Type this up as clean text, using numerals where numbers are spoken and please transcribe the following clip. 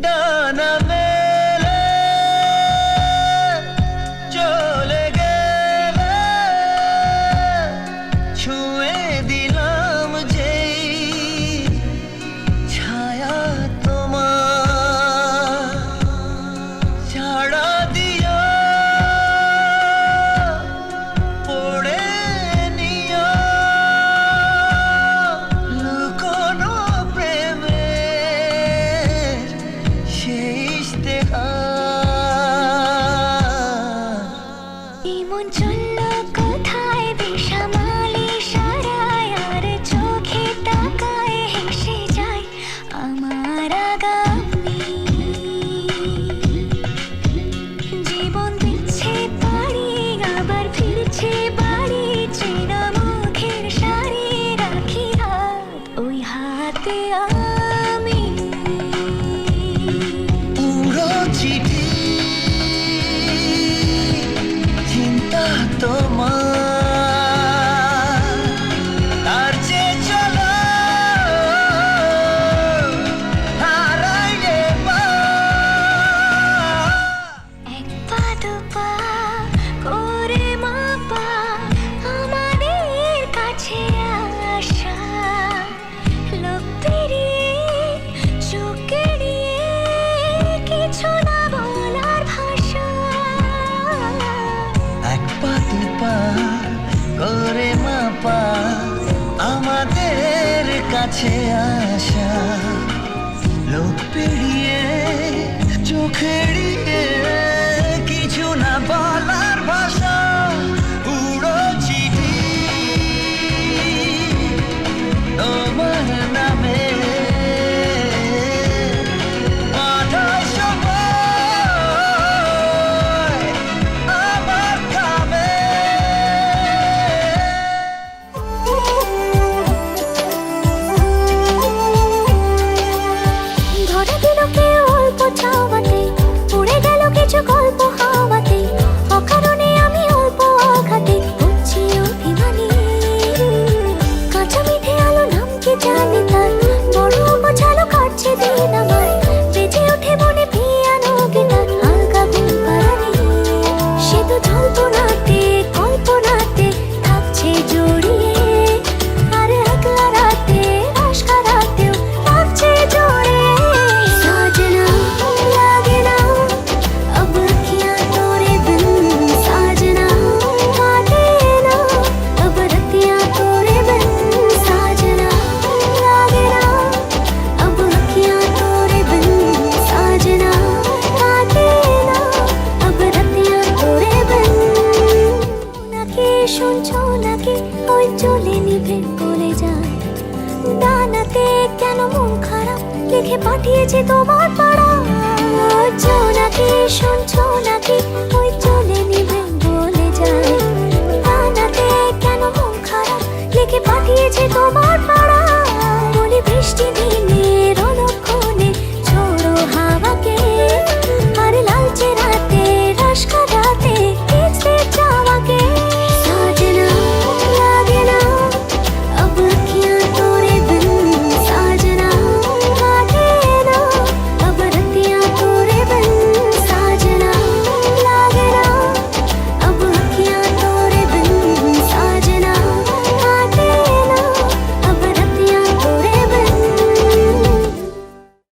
ডানা মেলে চলে গেলে ছুঁয়ে দিলাম যেই ছায়া তোমার ছাড়া দিও পড়ে নিও লুকোনো প্রেমের সেই ইশতেহার। এই মন চলল কোথায় বেসামালি সারায়, আর চোখে তাকায় হেসে যায় আমার আগামী। জীবন দিচ্ছে পাড়ি আবার ফিরছে বাড়ি, চেনা মুখের শাড়ি রাখি হাত ওই হাতে আমি। পুরো চিঠি চিন্তা তোমার তার যে চলো হারাইলে এক পা দু পা করে মাপা আমাদের কাছে আসা, লোক পেরিয়ে চোখ এড়িয়ে কিছু না বলার ভাষা। এক পা দু পা করে মাপা আমাদের কাছে আসা, লোক পেরিয়ে চোখ এড়িয়ে কিছু না বলার ভাষা। উড়ো চিঠি তোমার নামে পাঠায় সময় আমার কামে। ধরে দিল কেউ অল্প চাওয়াতে, উড়ে গেল কিছু গল্প হাওয়াতে, অকারণে আমি অল্প আঘাতে হচ্ছি অভিমানী। কাঁচা মিঠে আলো নাম কি জানি তার, বড় গোছালো কাটছে দিন আমার, বেজে ওঠে মনে পিয়ানো গিটার হালকা ঘুম পাড়ানি। সে তো জল্পনাতে কল্পনাতে থাকছে জড়িয়ে, আর একলা রাতে আশকা রাতেও থাকছে জড়িয়ে। साजना लागे ना अब अखियाँ तोरे बिन, साजना काटे ना अब रतियाँ तोरे बिन, साजना लागे ना अब अखियाँ तोरे बिन, साजना काटे ना अब रतियाँ तोरे बिन। নাকি শুনছো নাকি ওই চলে নিভে বলে যায়, ডানাতে কেন মন খারাপ লিখে পাঠিয়েছে তোমার পাড়া। নাকি শুনছো নাকি ওই চলে নিভে বলে যায়, ডানাতে কেন মন খারাপ লিখে পাঠিয়েছে তোমার পাড়া। বলি বৃষ্টি দিনে